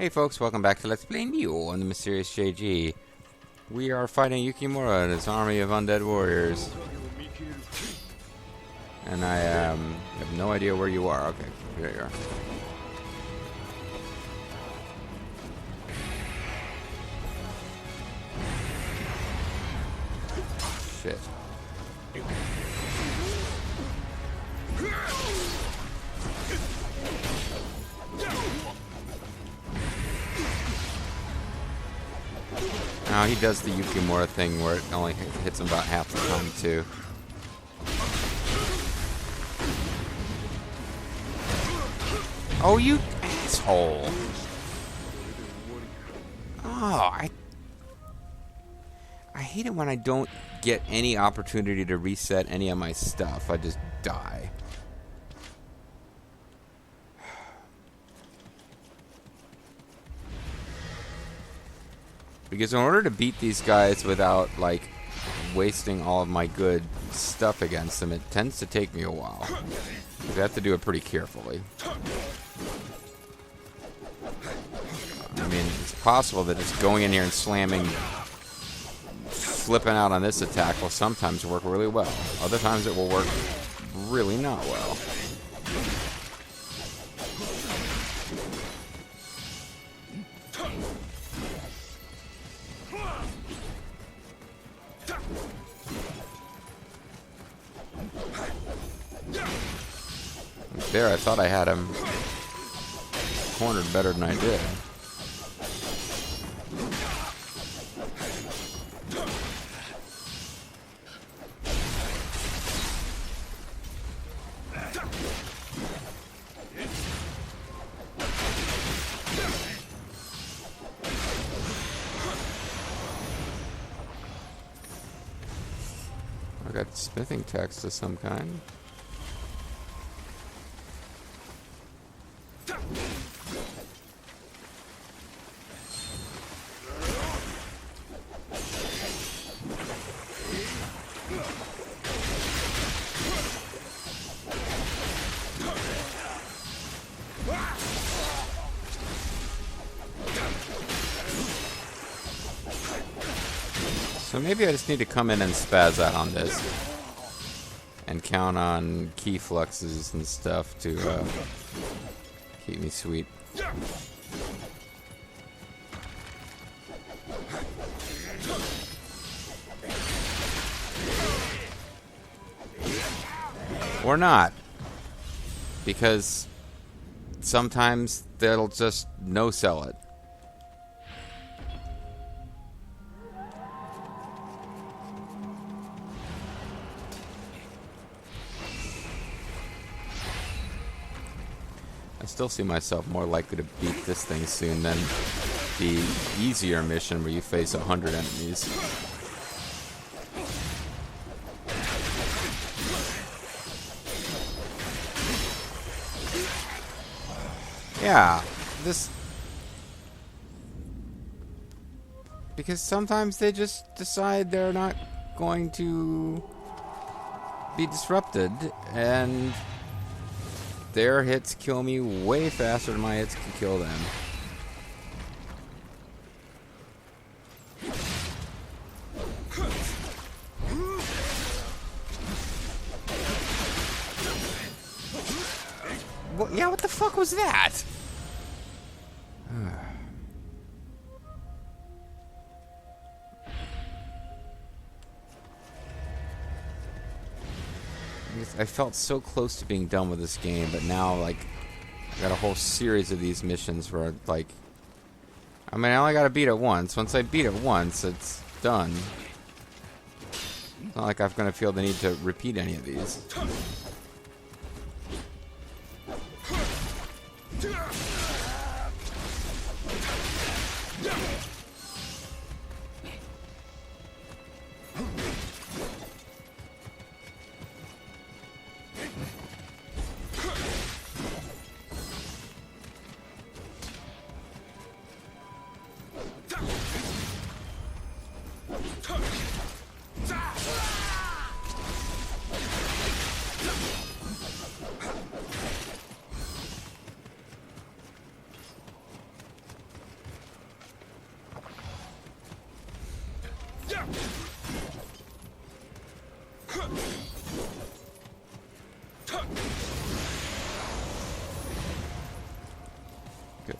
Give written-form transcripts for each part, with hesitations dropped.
Hey folks, welcome back to Let's Play Nioh on the Mysterious JG. We are fighting Yukimura and his army of undead warriors. And I have no idea where you are. Okay, there you are. Shit. Now he does the Yukimura thing where it only hits him about half the time too. Oh, you asshole! Oh, I hate it when I don't get any opportunity to reset any of my stuff. I just die. Because in order to beat these guys without, like, wasting all of my good stuff against them, it tends to take me a while. I have to do it pretty carefully. I mean, it's possible that just going in here and slamming, flipping out on this attack will sometimes work really well. Other times it will work really not well. There, I thought I had him cornered better than I did. I got smithing text of some kind. So maybe I just need to come in and spaz out on this. And count on key fluxes and stuff to keep me sweet. Or not. Because sometimes they'll just no-sell it. I still see myself more likely to beat this thing soon than the easier mission where you face 100 enemies. Yeah, because sometimes they just decide they're not going to be disrupted, and their hits kill me way faster than my hits can kill them. What, yeah, what the fuck was that? I felt so close to being done with this game, but now, like, I got a whole series of these missions where, like, I mean, I only gotta beat it once. Once I beat it once, it's done. It's not like I'm gonna feel the need to repeat any of these.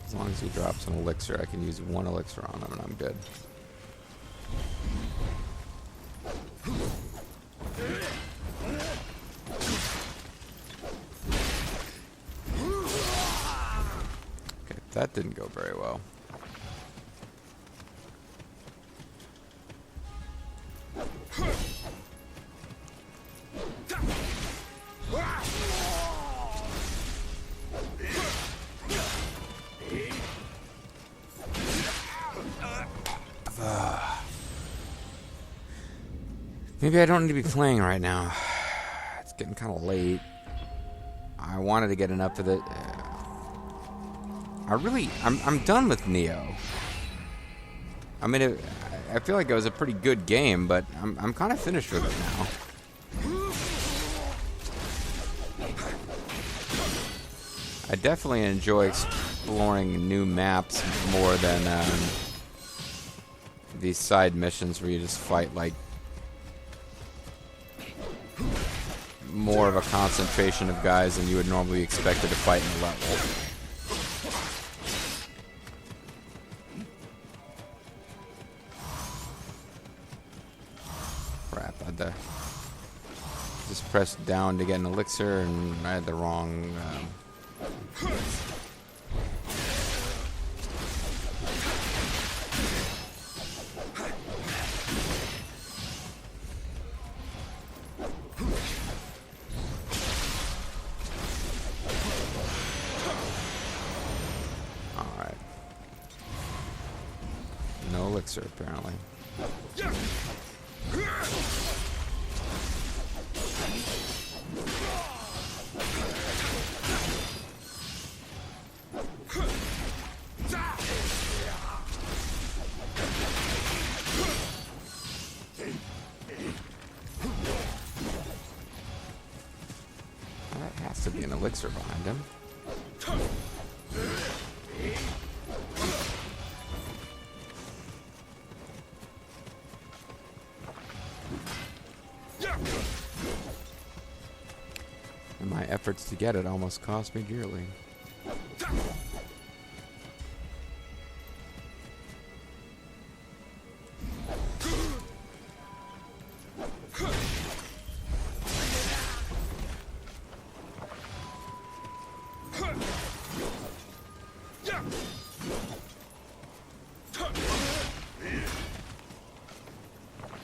As long as he drops an elixir, I can use 1 elixir on him and I'm good. Okay, that didn't go very well. Maybe I don't need to be playing right now. It's getting kind of late. I wanted to get enough of it. I'm done with Nioh. I mean, I feel like it was a pretty good game, but I'm kind of finished with it now. I definitely enjoy exploring new maps more than these side missions where you just fight like more of a concentration of guys than you would normally be expected to fight in a level. Crap, I had to just press down to get an elixir and I had the wrong... No elixir, apparently. That has to be an elixir behind him. And my efforts to get it almost cost me dearly.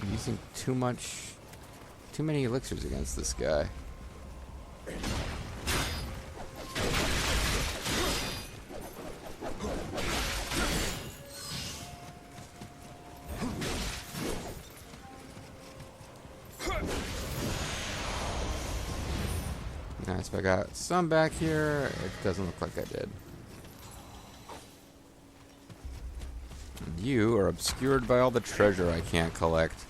I'm using too many elixirs against this guy. Nice, if I got some back here, it doesn't look like I did. And you are obscured by all the treasure I can't collect.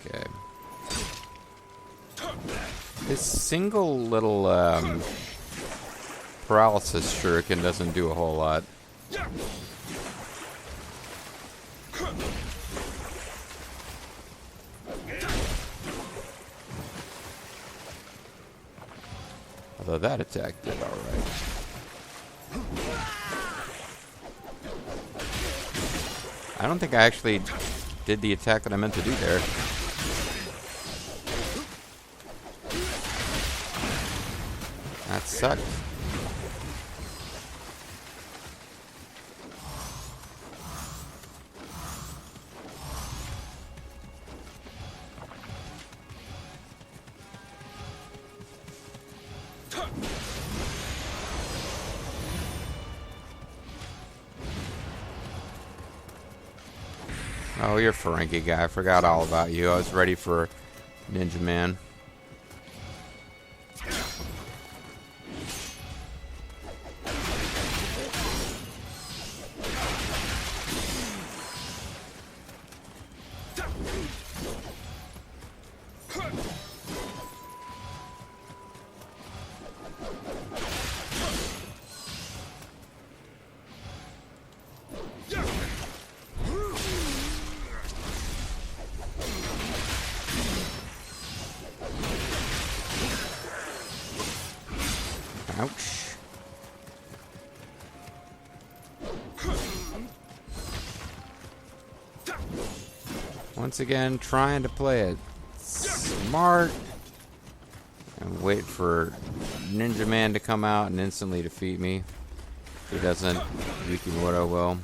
Okay. This single little paralysis shuriken doesn't do a whole lot. Although that attack did alright. I don't think I actually did the attack that I meant to do there. That sucked. Oh, you're Ferengi guy. I forgot all about you. I was ready for Ninja Man. Ouch. Once again, trying to play it smart and wait for Ninja Man to come out and instantly defeat me. If he doesn't, Yukimura will.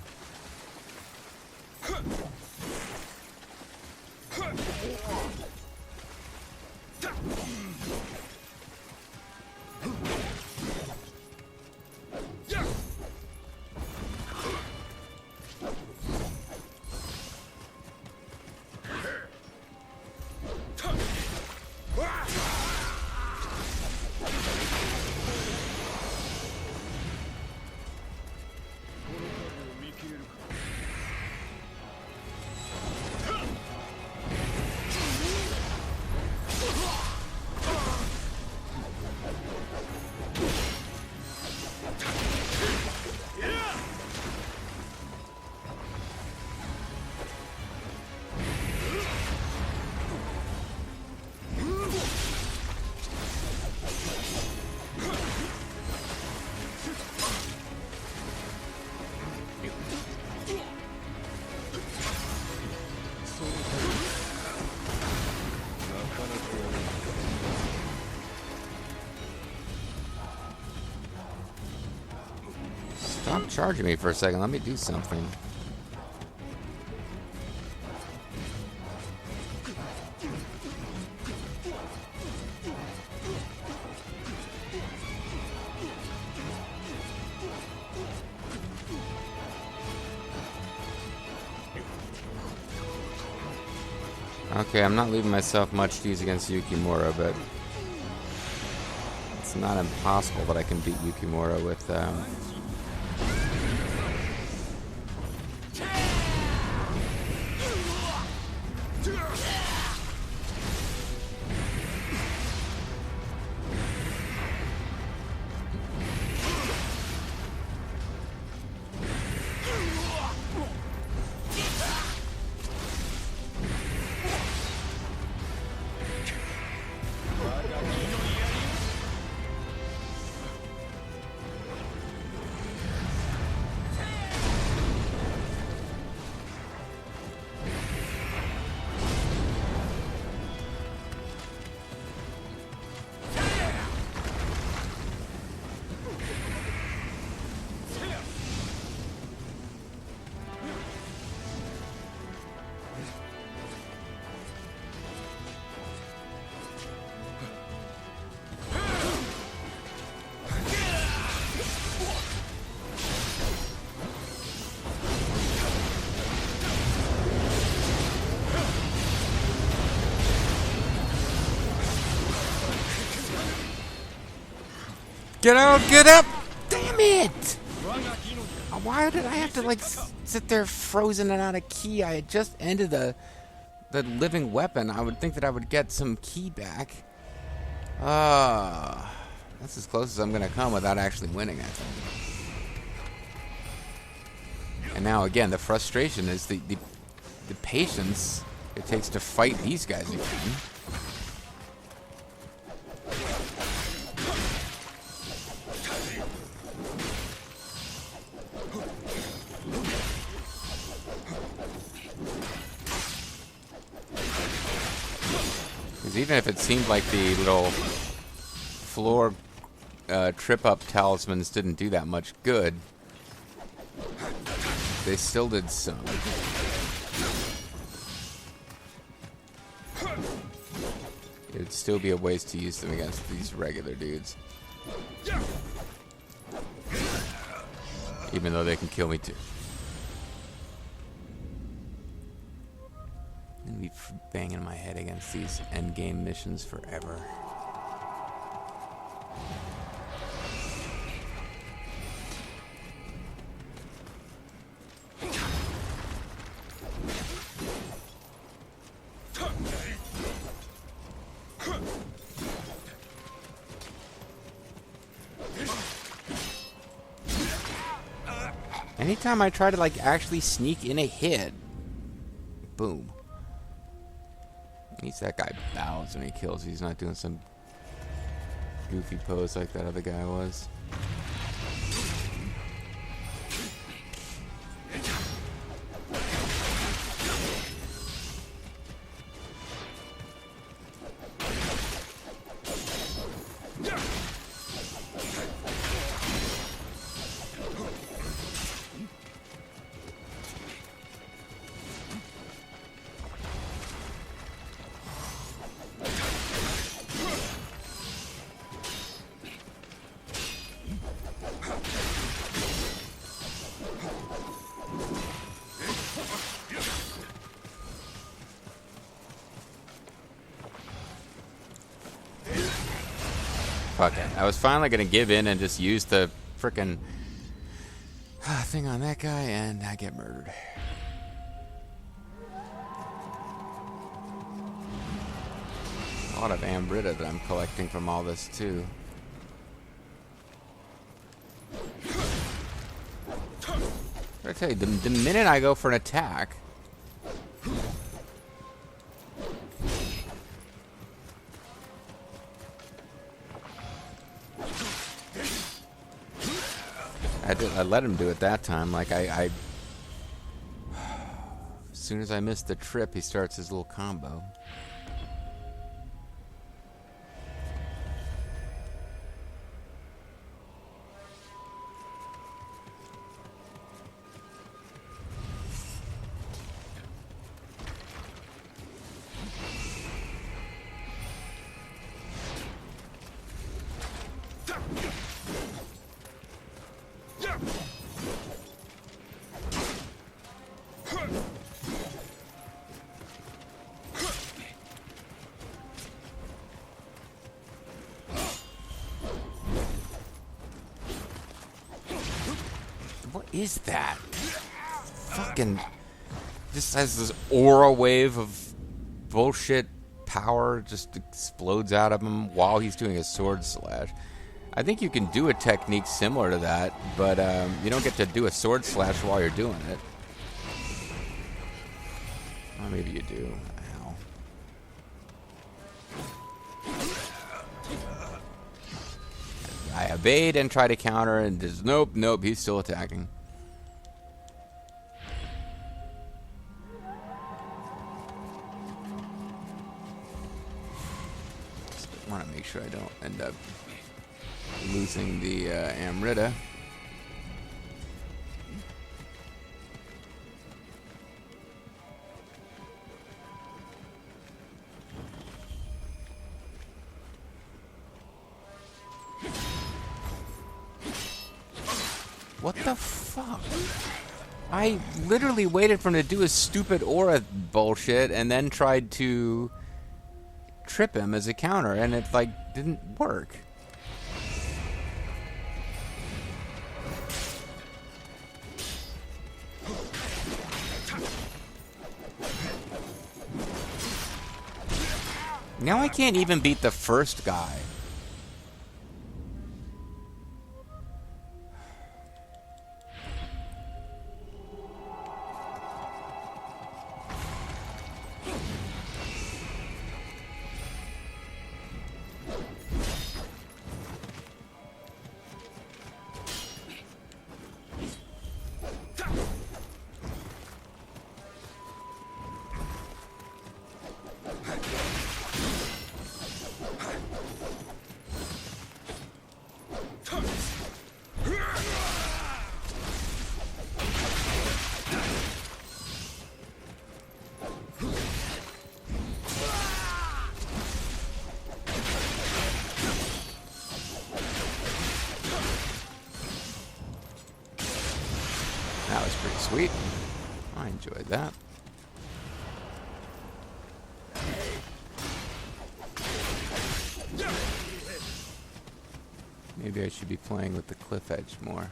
Stop charging me for a second. Let me do something. Okay, I'm not leaving myself much to use against Yukimura, but it's not impossible that I can beat Yukimura with Get out! Get up! Damn it! Why did I have to like sit there frozen and out of ki? I had just ended the living weapon. I would think that I would get some ki back. That's as close as I'm gonna come without actually winning, I think. And now again, the frustration is the patience it takes to fight these guys again. Even if it seemed like the little floor trip-up talismans didn't do that much good, they still did some. It would still be a waste to use them against these regular dudes. Even though they can kill me too. And be banging my head against these endgame missions forever. Anytime I try to like actually sneak in a hit, boom. At least that guy bows when he kills. He's not doing some goofy pose like that other guy was. Fuck it. I was finally gonna give in and just use the frickin' thing on that guy, and I get murdered. A lot of Amrita that I'm collecting from all this too. I tell you, the minute I go for an attack, I let him do it that time. Like as soon as I miss the trip, he starts his little combo. What is that? Fucking just has this aura wave of bullshit power just explodes out of him while he's doing a sword slash. I think you can do a technique similar to that, but you don't get to do a sword slash while you're doing it. Or maybe you do. Ow. I evade and try to counter, and just nope, he's still attacking. Just want to make sure I don't end up losing the Amrita. What the fuck? I literally waited for him to do his stupid aura bullshit and then tried to trip him as a counter, and it like didn't work. Now I can't even beat the first guy. That was pretty sweet. I enjoyed that. Maybe I should be playing with the cliff edge more.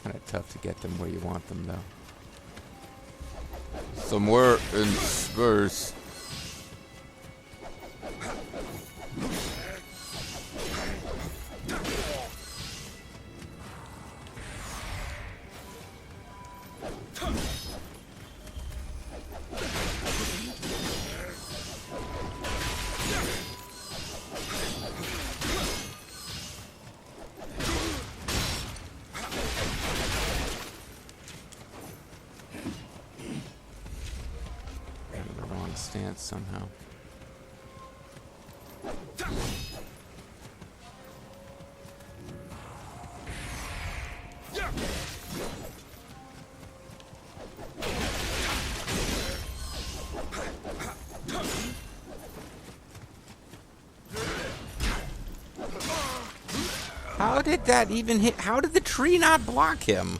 Kind of tough to get them where you want them, though. Somewhere in space. chance somehow. How did that even hit? How did the tree not block him?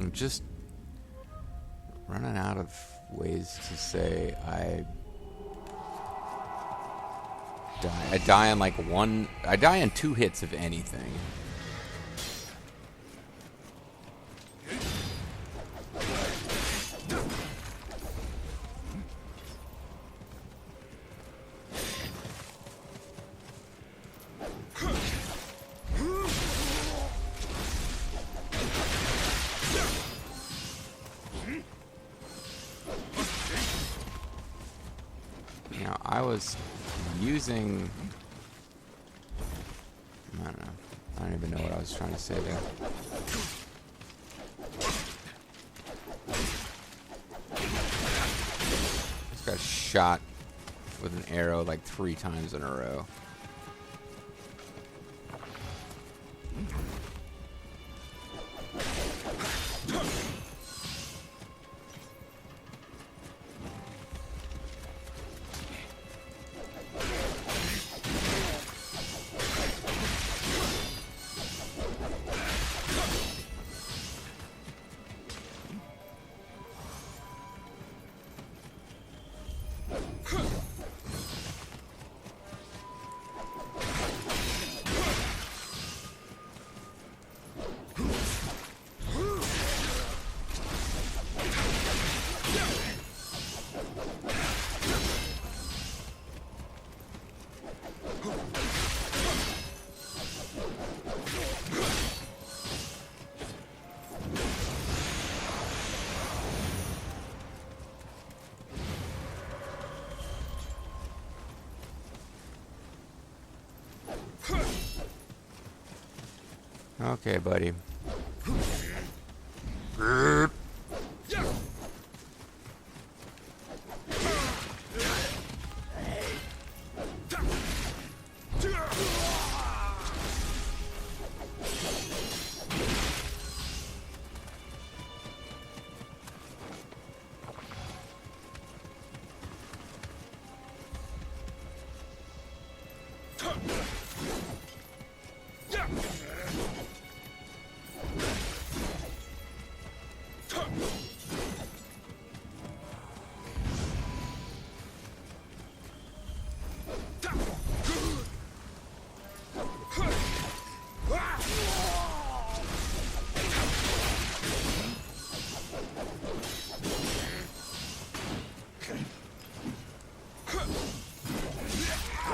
I'm just running out of ways to say I die. I die in like one. I die in 2 hits of anything. I was using... I don't know. I don't even know what I was trying to say there. Just got shot with an arrow like 3 times in a row. Okay, buddy.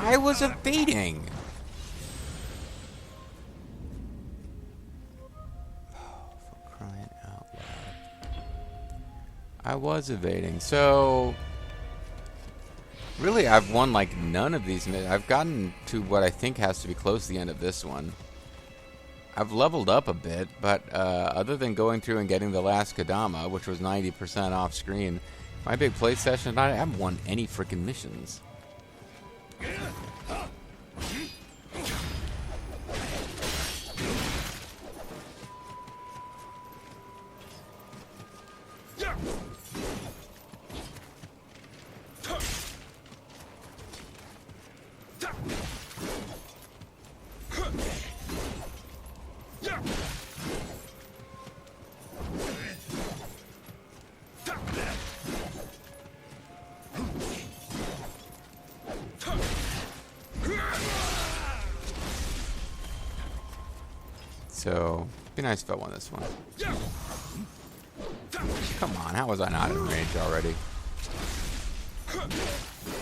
I was evading. Oh, for crying out loud. I was evading. So, really, I've won like none of these. I've gotten to what I think has to be close to the end of this one. I've leveled up a bit, but other than going through and getting the last Kodama, which was 90% off screen, my big play session, I haven't won any freaking missions. So, be nice if I won this one. Come on, how was I not in range already?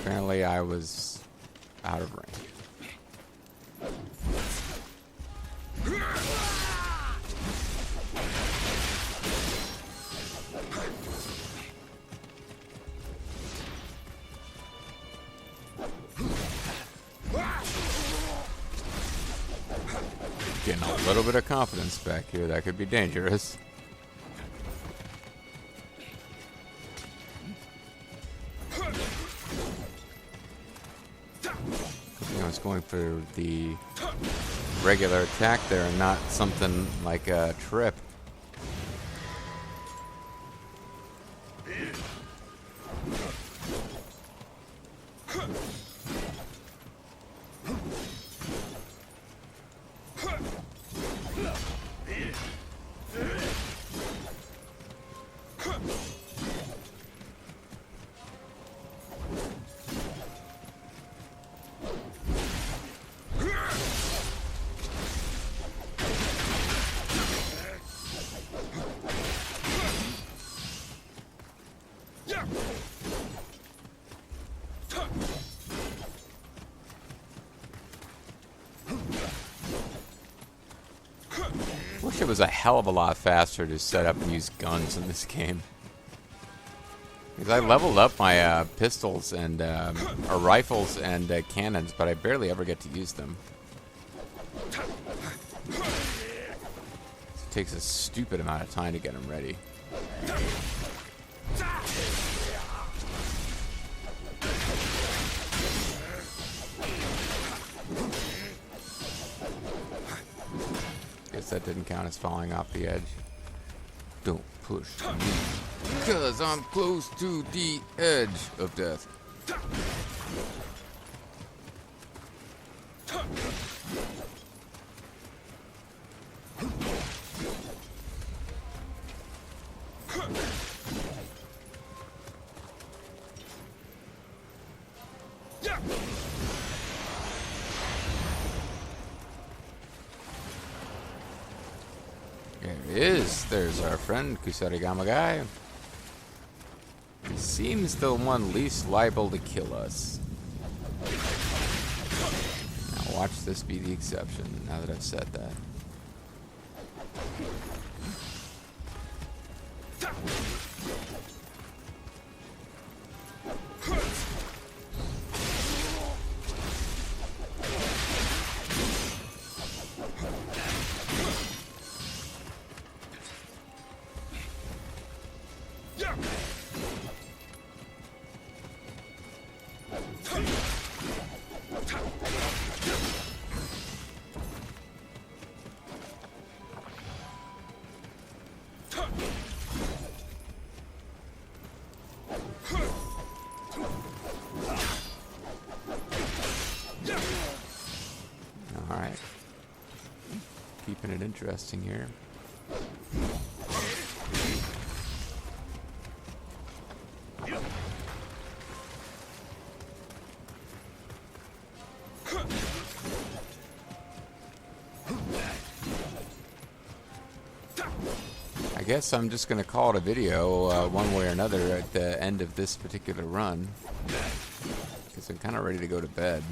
Apparently I was out of range. Getting a little bit of confidence back here. That could be dangerous. I was going for the regular attack there and not something like a trip. Wish it was a hell of a lot faster to set up and use guns in this game. Because I leveled up my pistols and or rifles and cannons, but I barely ever get to use them. It takes a stupid amount of time to get them ready. Guess that didn't count as falling off the edge. Don't push me, because I'm close to the edge of death. There he is. There's our friend, Kusarigama guy. He seems the one least liable to kill us. Now watch this be the exception, now that I've said that. Alright. Keeping it interesting here. I guess I'm just going to call it a video one way or another at the end of this particular run. Because I'm kind of ready to go to bed.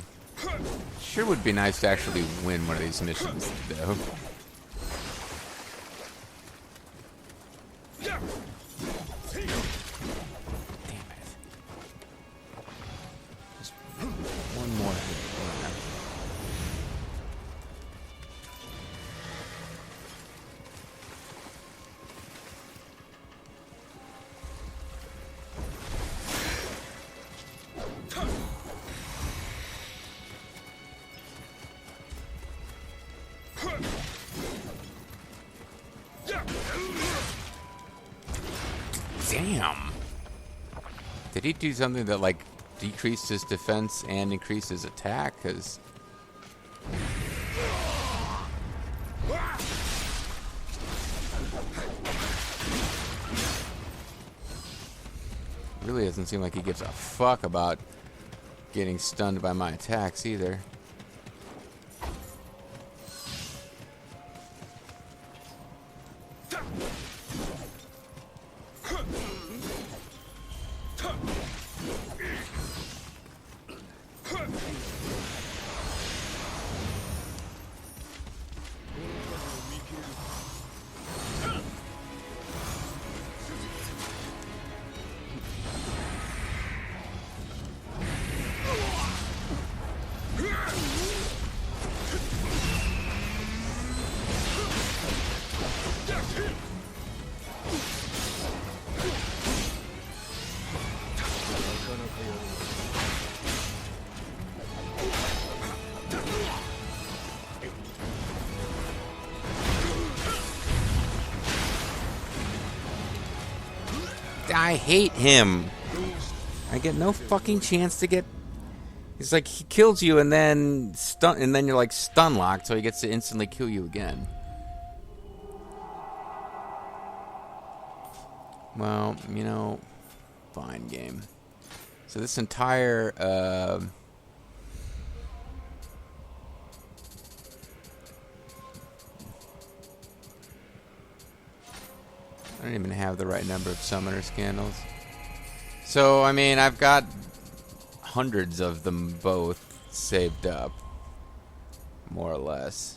Sure would be nice to actually win one of these missions, though. Damn it. Just one more hit. Damn. Did he do something that, like, decreased his defense and increased his attack? Because... really doesn't seem like he gives a fuck about getting stunned by my attacks either. I hate him. I get no fucking chance to get... He's like, he kills you and then you're like stun locked, so he gets to instantly kill you again. Well, you know, fine game. So this entire I don't even have the right number of summoner scandals. So, I mean, I've got hundreds of them both saved up, more or less.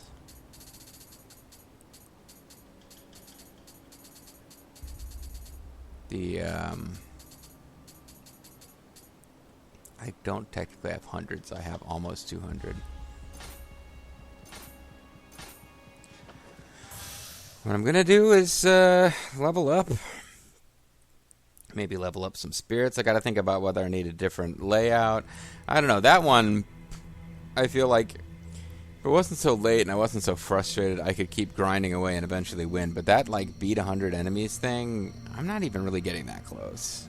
I don't technically have hundreds. I have almost 200. What I'm gonna do is level up. Maybe level up some spirits. I gotta think about whether I need a different layout. I don't know. That one, I feel like if it wasn't so late and I wasn't so frustrated, I could keep grinding away and eventually win. But that like beat 100 enemies thing, I'm not even really getting that close.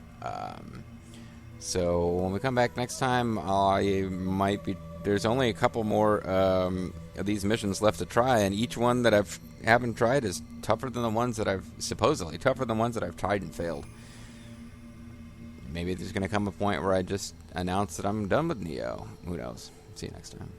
So when we come back next time, I might be. There's only a couple more of these missions left to try, and each one that haven't tried is tougher than the ones that I've supposedly tougher than the ones that I've tried and failed. Maybe there's going to come a point where I just announce that I'm done with Nioh. Who knows? See you next time.